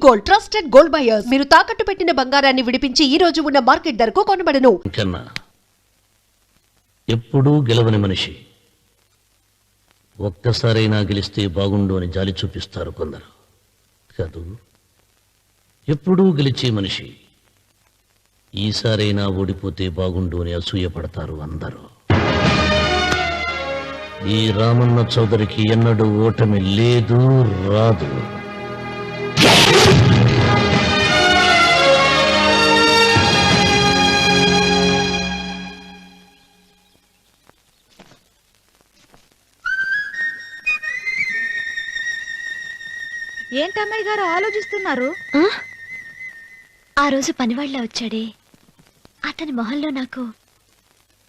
Gold, trusted gold buyers. మీరు తాకట్టు పెట్టిన బంగారాన్ని విడిపించి ఈ రోజు ఉన్న మార్కెట్ ధరకు కొనబడను. కన్నా ఎప్పుడూ గెలవని మనిషి ఒక్కసారైనా గెలిస్తే బాగుండు అని జాలి చూపిస్తారు కొందరు. కాదు, ఎప్పుడూ గెలిచే మనిషి ఈసారైనా ఓడిపోతే బాగుండు అని అసూయపడతారు అందరూ. ఈ రామన్న చౌదరికి ఎన్నడూ ఓటమి లేదు, రాదు. ఏంటమ్మాయి గారు ఆలోచిస్తున్నారు? ఆ రోజు పనివాళ్ళ వచ్చాడే, అతని మొహంలో నాకు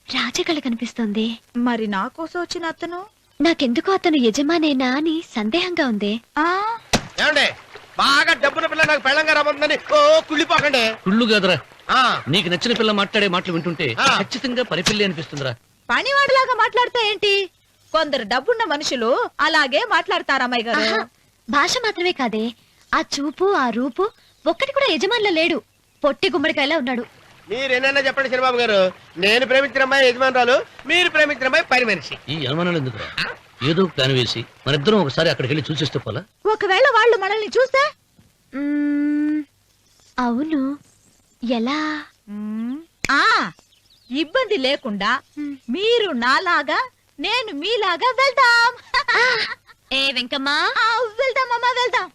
రాజకళ కనిపిస్తోంది. మరి నా కోసం వచ్చిన అతను నాకెందుకో అతను యజమానేనా అని సందేహంగా ఉంది. బాగా డబ్బున పిల్ల నాకు పెళ్ళంగా రాబోతుందని కుళ్ళిపోకండి. కుళ్ళు కాదురా, నీకు నచ్చిన పిల్ల మాట్లాడే మాటలు వింటుంటే ఖచ్చితంగా పనిపిల్లి అనిపిస్తుందిరా. పనివాడిలాగా మాట్లాడితే ఏంటి? కొందరు డబ్బున్న మనుషులు అలాగే మాట్లాడతారమ్మాయి గారు. భాష మాత్రమే కాదే, ఆ చూపు, ఆ రూపు ఒక్కటి కూడా యజమానిలో లేడు. పొట్టి గుమ్మడికాయలా ఉన్నాడు. మీరేనన్నా చెప్పండి చంద్రబాబు గారు, నేను ప్రేమించిన అమ్మాయి యజమానురాలు, మీరు ప్రేమించిన అమ్మాయి పని మనిషి. ఈ అనుమానాలు ఎందుకురా? ఏదో ప్లాన్ వేసి మనిద్దరం ఒకసారి అక్కడికి వెళ్ళి చూసేస్తే పోలా? ఒకవేళ వాళ్ళు మనల్ని చూస్తే? అవును, ఎలా? ఇబ్బంది లేకుండా మీరు నాలాగా నేను మీలాగా వెళ్దాం. ఏ వెంకమ్మా, వెళ్దాం అమ్మా, వెళ్దాం.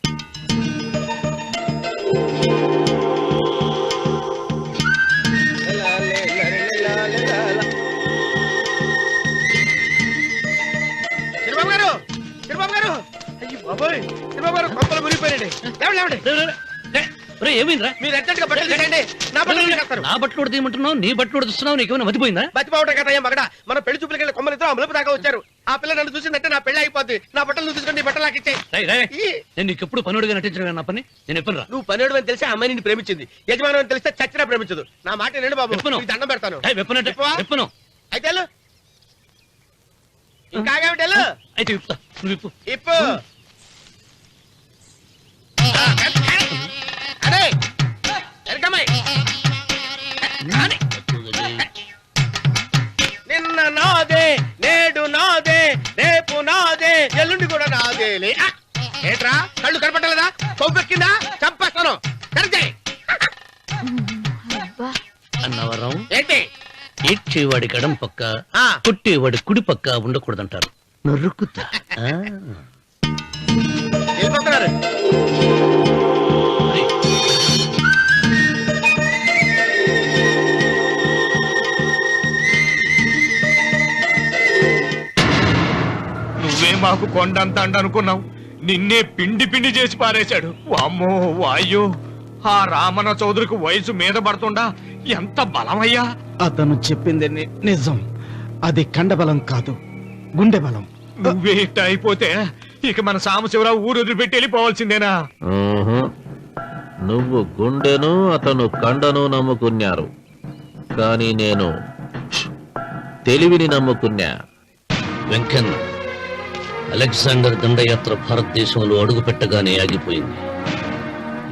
చంద్రబాబు గారు, చంద్రబాబు గారు, అయ్యో బాబోయ్, చంద్రబాబు గారు కొంపలు మునిగిపోయారండి. ఏమైందిరా? మీరు అర్జెంట్గా బట్టలు తీసేయండి, నా బట్టలు తీసేస్తారు. నా బట్టలు ఉడతీయమంటున్నావు, నీ బట్టలు ఉడుతున్నావు, నీకేమైనా మతిపోయిందా? బతిపోవటం కదా మగడ. మన పెళ్లి చూపులకి వెళ్ళి కొమ్మలితో అమలుపు దాకా వచ్చారు. ఆ పిల్ల నన్ను చూసిందంటే నా పెళ్లి అయిపోద్ది. నా బట్టలు నువ్వు తీసుకొని నీ బట్టలు నాకు ఇచ్చేయి. నేను నీకు ఎప్పుడు పనుడిగా నటించడం నా పని. నేను ఎప్పుడు రా? నువ్వు పనివాడు అని తెలిసి ఆ అమ్మాయి నిన్ను ప్రేమించింది, యజమాని అని తెలిస్తే చచ్చినా ప్రేమించదు. నా మాట వినండి బాబు, నీకు దండం పెడతాను. విప్పను అయితే ఇంకాగేమిటి? అయితే విప్పుతా, నువ్వు విప్పు. ఇప్పు. అదే ఎరకమ్మాయి, నిన్న నాదే, నేడు నాదే, రేపు నాదే, ఎల్లుండి కూడా నాదేలే. ఏట్రా కళ్ళు కనపట్టలేదా? కొవ్వెక్కిందా? చంపేస్తాను. అన్నవరం ఏంటి? ఏడ్చేవాడి కడం పక్క, కొట్టేవాడి కుడి పక్క ఉండకూడదంటారు. నరుకుతా. వెళ్ళిపోతున్నారు. నువ్వే మాకు కొండంత అండ అనుకున్నావు, నిన్నే పిండి పిండి చేసి పారేశాడు. వామ్మో వాయ్యో, ఆ రామన్న చౌదరికి వయసు మీద పడుతుండా ఎంత బలమయ్యా. అతను చెప్పింది నిజం. అది కండబలం కాదు, గుండె బలం. నువ్వే ఇట్ట అయిపోతే ఇక మన సాంబశివరావు ఊరు వదిలిపెట్టి వెళ్ళిపోవాల్సిందేనా? నువ్వు గుండెను, అతను కండను నమ్ముకున్నారు, కానీ నేను తెలివిని నమ్ముకున్నా. వెంకన్న, అలెగ్జాండర్ దండయాత్ర భారతదేశంలో అడుగు పెట్టగానే ఆగిపోయింది.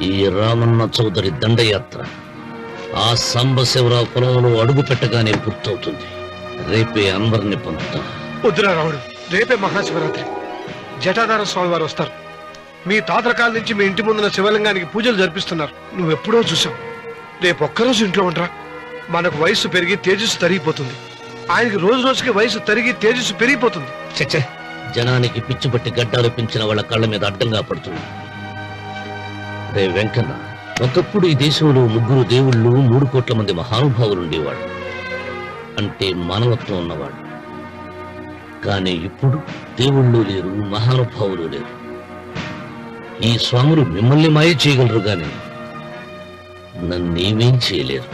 ఈ రామన్న చౌదరి దండయాత్ర ఆ సాంబశివరావు పొలంలో అడుగు పెట్టగానే పూర్తవుతుంది. రేపే అన్వర్ని పంపుతా. వద్దురా రావుడు, రేపే మహాశివరాత్రి. జటాధార స్వామి వారు వస్తారు. మీ తాతల కాలం నుంచి మీ ఇంటి ముందున్న శివలింగానికి పూజలు జరిపిస్తున్నారు. నువ్వెప్పుడో చూసావు. రేపు ఒక్కరోజు ఇంట్లో ఉండరా. మనకు వయస్సు పెరిగి తేజస్సు తరిగిపోతుంది. ఆయనకి రోజు రోజుకి వయసు తరిగి తేజస్సు పెరిగిపోతుంది. చచ్చే, జనానికి పిచ్చిపట్టి గడ్డాలు పెంచిన వాళ్ళ కళ్ళ మీద అడ్డంగా పడుతుంది. రే వెంకన్న, ఒకప్పుడు ఈ దేశంలో 3 దేవుళ్ళు, 3 కోట్ల మంది మహానుభావులు ఉండేవాడు, అంటే మానవత్వం ఉన్నవాడు. కానీ ఇప్పుడు దేవుళ్ళు లేరు, మహానుభావులు లేరు. ఈ స్వాములు మిమ్మల్ని మాయ చేయగలరు, గాని నన్నేమేం చేయలేరు.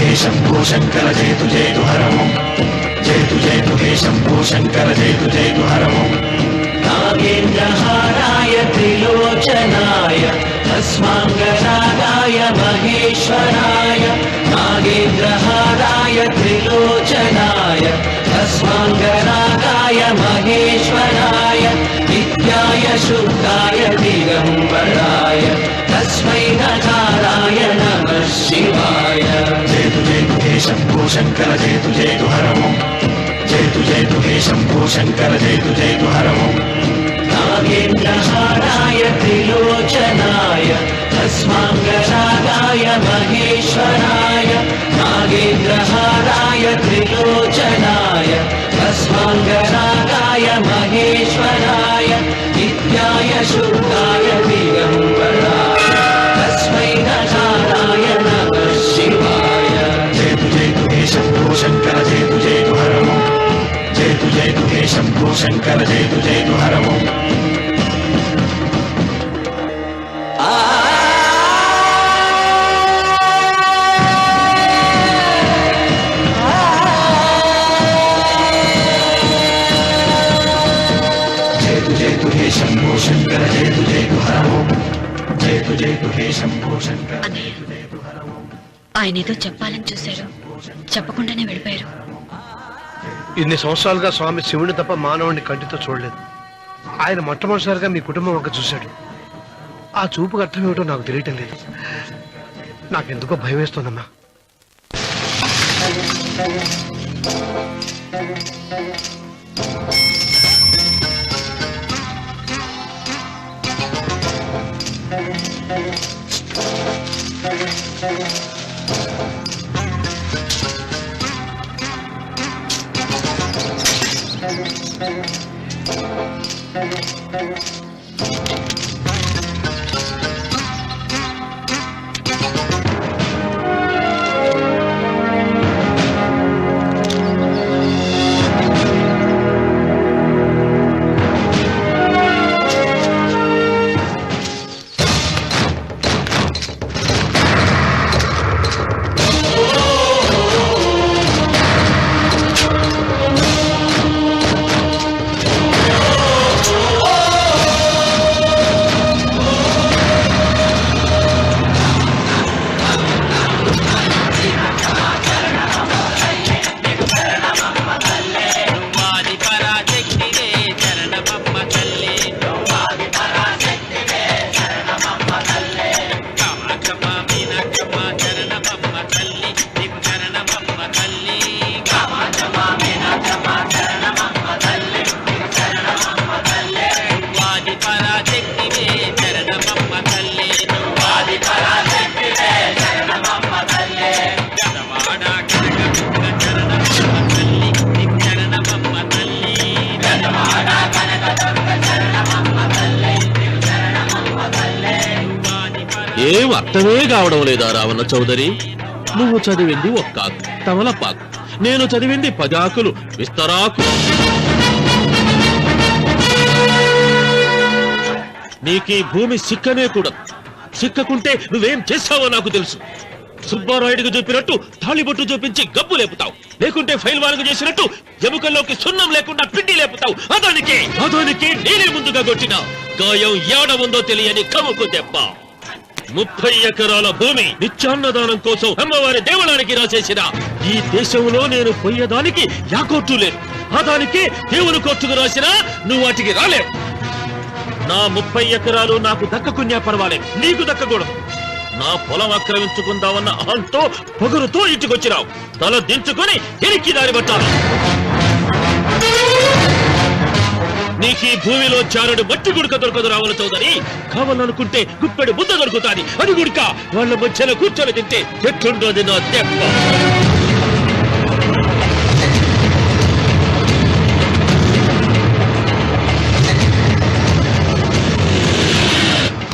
హే శంభో శంకర జయతు జయతు హరము జయతు హే శంభో శంకర జయతు జయతు హరము నాగేంద్రహారాయ త్రిలోచనాయ తస్మాంగరాగాయ మహేశ్వరాయ నాగేంద్రహారాయ త్రిలోచనాయ తస్మాంగరాగాయ మహేశ్వరాయ నిత్యాయ శుద్ధాయ దిగంబరాయ తస్మై నకారాయ నమః శివాయ జయతు హే శంభో శంకర జయతు జయతు హరము జయతు హే శంభో శంకర జయతు జయతు హరము నాగేంద్రహారాయ త్రిలోచనాయ తస్మాంగరాగాయ మహేశ్వరాయ నాగేంద్రహారాయ త్రిలోచనాయ తస్మాంగరాగాయ మహేశ్వరాయ నిత్యాయ శుద్ధాయ దిగంబరాయ తస్మై నకారాయ నమః శివాయ జయతు హే శంభో శంకర జయతు జయతు హరము జయతు హే శంభో శంకర జయతు జయతు హరము జయతు హే శంభో శంకర జయతు జయతు హరము జయతు హే శంభో శంకర జయతు జయతు హరము ఆయన ఏదో చెప్పాలని చూశారు, చెప్పకుండానే వెళ్ళిపోయారు. ఇన్ని సంవత్సరాలుగా స్వామి శివుని తప్ప మానవుడిని కంటితో చూడలేదు. ఆయన మొట్టమొదటిసారిగా మీ కుటుంబం వంక చూశాడు. ఆ చూపుకు అర్థం ఏమిటో నాకు తెలియటం లేదు. నాకెందుకో భయం వేస్తోందమ్మా. ఏం అర్థమే కావడం లేదా రావణ చౌదరి? నువ్వు చదివింది ఒక్కాకు తమలపాకు, నేను చదివింది 10 ఆకులు విస్తరాకు. నీకీ భూమి సిక్కనే కూడా. సిక్కకుంటే నువ్వేం చేస్తావో నాకు తెలుసు. సుబ్బారాయుడికి చూపినట్టు తాళిబొట్టు చూపించి గబ్బు లేపుతావు, లేకుంటే ఫైల్ వారికి చేసినట్టు ఎముకల్లోకి సున్నం లేకుండా పిండి లేపుతావు. అదానికి నేనే ముందుగా కొట్టిన గాయం ఏడ ఉందో తెలియని కముకు దెబ్బ. 30 ఎకరాల భూమి నిత్యాన్నదానం కోసం అమ్మవారి దేవాలయానికి రాసేసిన ఈ దేశంలో నేను పోయేదానికి యాకోర్టు లేదు. అదానికి దేవుని కోర్టుకు రాసినా నువ్వు వాటికి రాలేవు. నా 30 ఎకరాలు నాకు దక్కకున్నా పర్వాలేదు, నీకు దక్కకూడదు. నా పొలం ఆక్రమించుకుందామన్న అహంతో పొగరుతో ఇంటికొచ్చినావు. తల దించుకొని ఎనికి దారి పట్టాలి. నీకీ భూమిలో చారుడు మట్టి గుడక దొరకదు రావణ చౌదరి. కావాలనుకుంటే గుప్పెడు ముద్ద దొరుకుతాది. అది గుడక వాళ్ళ మధ్యలో కూర్చొని తింటే ఎట్లుండోది నా దెబ్బ.